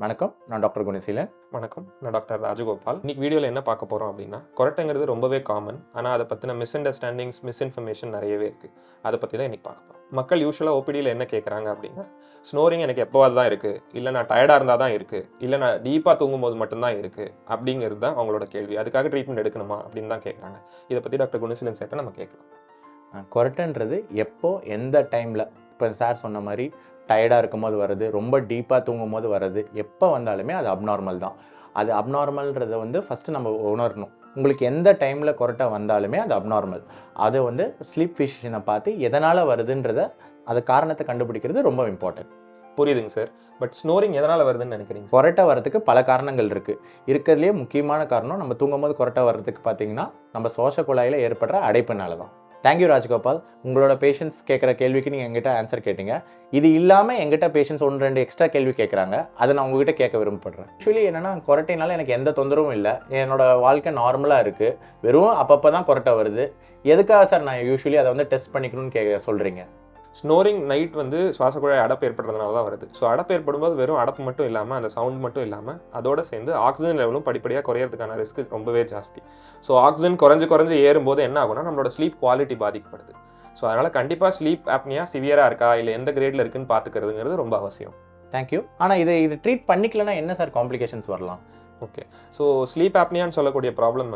வணக்கம், நான் டாக்டர் குணசீலன். வணக்கம், நான் டாக்டர் ராஜகோபால். இன்னைக்கு வீடியோவில் என்ன பார்க்க போகிறோம் அப்படின்னா, கொரட்டைங்கிறது ரொம்பவே காமன். ஆனால் அதை பற்றின மிஸ்அண்டர்ஸ்டாண்டிங்ஸ், மிஸ்இன்ஃபர்மேஷன் நிறையவே இருக்குது. அதை பற்றி தான் இன்றைக்கி பார்க்க போகிறோம். மக்கள் யூஸ்வலாக ஓபிடியில் என்ன கேட்குறாங்க அப்படின்னா, ஸ்னோரிங் எனக்கு எப்போவாது தான் இருக்குது, இல்லை நான் டயர்டாக இருந்தால் தான் இருக்குது, இல்லை நான் டீப்பாக தூங்கும்போது மட்டும்தான் இருக்குது அப்படிங்கிறது தான் அவங்களோட கேள்வி. அதுக்காக ட்ரீட்மெண்ட் எடுக்கணுமா அப்படின்னு தான் கேட்குறாங்க. இதை பற்றி டாக்டர் குணசீலன் சேர்த்து நம்ம கேட்கலாம். கொரட்டைன்றது எப்போ எந்த டைமில், இப்போ சார் சொன்ன மாதிரி டயர்டாக இருக்கும்போது வருது, ரொம்ப டீப்பாக தூங்கும் போது வருது, எப்போ வந்தாலுமே அது அப்நார்மல் தான். அது அப்நார்மல்ன்றதை ஃபஸ்ட்டு நம்ம உணரணும். உங்களுக்கு எந்த டைமில் கொரட்டை வந்தாலுமே அது அப்நார்மல். அதை ஸ்லீப் ஃபிசிஷியனை பார்த்து எதனால் வருதுன்றதை அது காரணத்தை கண்டுபிடிக்கிறது ரொம்ப இம்பார்ட்டன்ட். புரியுதுங்க சார். பட் ஸ்னோரிங் எதனால் வருதுன்னு நினைக்கிறீங்க? கொரட்டை வரதுக்கு பல காரணங்கள் இருக்குது. இருக்கிறதுலே முக்கியமான காரணம், நம்ம தூங்கும்போது கொரட்டை வர்றதுக்கு பார்த்திங்கன்னா நம்ம சுவாச குழாயில் ஏற்படுற அடைப்புனால தான். தேங்க்யூ ராஜ்கோபால். உங்களோட பேஷண்ட்ஸ் கேட்குற கேள்விக்கு நீங்கள் எங்கிட்ட ஆன்சர் கேட்டீங்க. இது இல்லாமல் எங்கிட்ட பேஷண்ட்ஸ் 1-2 எக்ஸ்ட்ரா கேள்வி கேட்குறாங்க. அதை நான் உங்ககிட்ட கேட்க விரும்பப்படுறேன். ஆக்சுவலி என்னென்னா, கொரட்டைனால எனக்கு எந்த தொந்தரவும் இல்லை. என்னோட வாழ்க்கை நார்மலாக இருக்குது. வெறும் அப்பப்போ தான் கொரட்டை வருது. எதுக்காக சார் நான் யூஸ்வலி அதை டெஸ்ட் பண்ணிக்கணும்னு சொல்கிறீங்க? ஸ்னோரிங் நைட் சுவாசக்குழாய் அடப்பு ஏற்படுறதுனால தான் வருது. ஸோ அடப்பு ஏற்படும்போது வெறும் அடப்பு மட்டும் இல்லாமல், அந்த சவுண்ட் மட்டும் இல்லாமல், அதோடு சேர்ந்து ஆக்சிஜன் லெவலும் படிப்படியாக குறையிறதுக்கான ரிஸ்க் ரொம்பவே ஜாஸ்தி. ஸோ ஆக்சிஜன் குறைஞ்சு ஏறும்போது என்ன ஆகும்னா, நம்மளோட ஸ்லீப் குவாலிட்டி பாதிக்கப்படுது. ஸோ அதனால் கண்டிப்பாக ஸ்லீப் ஆப்னியா சிவியராக இருக்கா, இல்லை எந்த கிரேடில் இருக்குன்னு பார்த்துக்கிறதுங்கிறது ரொம்ப அவசியம். தேங்க்யூ. ஆனால் இது ட்ரீட் பண்ணிக்கலன்னா என்ன சார் காம்ப்ளிகேஷன்ஸ் வரலாம்? ஓகே. ஸோ ஸ்லீப் ஆப்னியான்னு சொல்லக்கூடிய ப்ராப்ளம்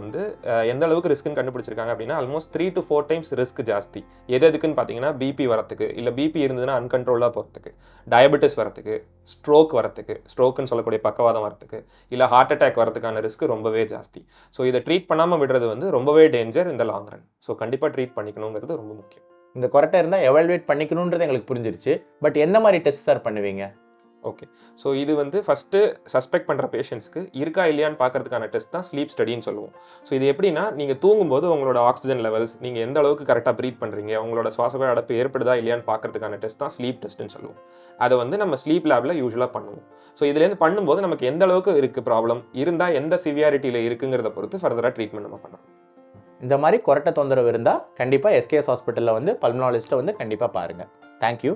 எந்த அளவுக்கு ரிஸ்க்குன்னு கண்டுபிடிச்சிருக்காங்க அப்படின்னா, ஆல்மோஸ்ட் 3 to 4 times ரிஸ்க் ஜாஸ்தி. எதுக்குன்னு பார்த்தீங்கன்னா, பிபி வரத்துக்கு, இல்லை பிபி இருந்ததுன்னா அன்கண்ட்ரோலாக போகிறதுக்கு, டயபெட்டிஸ் வரத்துக்கு, ஸ்ட்ரோக் வரத்துக்கு, ஸ்ட்ரோக்குன்னு சொல்லக்கூடிய பக்கவாதம் வரத்துக்கு, இல்லை ஹார்ட் அட்டாக் வரதுக்கான ரிஸ்க் ரொம்பவே ஜாஸ்தி. ஸோ இதை ட்ரீட் பண்ணாமல் விடுறது ரொம்பவே டேஞ்சர் இந்த லாங் ரன். ஸோ கண்டிப்பாக ட்ரீட் பண்ணிக்கணுங்கிறது ரொம்ப முக்கியம். இந்த கொரட்டை இருந்தால் எவால்வேட் பண்ணிக்கணுன்றது எங்களுக்கு புரிஞ்சிருச்சு. பட் எந்த மாதிரி டெஸ்ட் சார் பண்ணுவீங்க? ஓகே. ஸோ இது ஃபஸ்ட்டு சஸ்பெக்ட் பண்ணுற பேஷண்ட்ஸ்க்கு இருக்கா இல்லையான்னு பார்க்கறதுக்கான டெஸ்ட் தான் ஸ்லீப் ஸ்டடின்னு சொல்லுவோம். ஸோ இது எப்படின்னா, நீங்கள் தூங்கும்போது உங்களோட ஆக்சிஜன் லெவல்ஸ், நீங்கள் எந்த அளவுக்கு கரெக்டாக ப்ரீத் பண்ணுறீங்க, உங்களோட சுவாசக்குழாய் அடைப்பு ஏற்படுதா இல்லையான்னு பார்க்கறதுக்கான டெஸ்ட் தான் ஸ்லீப் டெஸ்ட்டுன்னு சொல்லுவோம். அதை நம்ம ஸ்லீப் லேபில் யூஸ்வலாக பண்ணுவோம். ஸோ இதுலேருந்து பண்ணும்போது நமக்கு எந்த அளவுக்கு இருக்குது ப்ராப்ளம், இருந்தால் எந்த சிவியாரிட்டியில் இருக்குங்கிறத பொறுத்து ஃபர்தராக ட்ரீட்மெண்ட் நம்ம பண்ணலாம். இந்த மாதிரி கொரட்டை தொந்தரவு இருந்தால் கண்டிப்பாக எஸ்கேஎஸ் ஹாஸ்பிட்டலில் பல்மனாலஜிஸ்ட்டை கண்டிப்பாக பாருங்கள். தேங்க்யூ.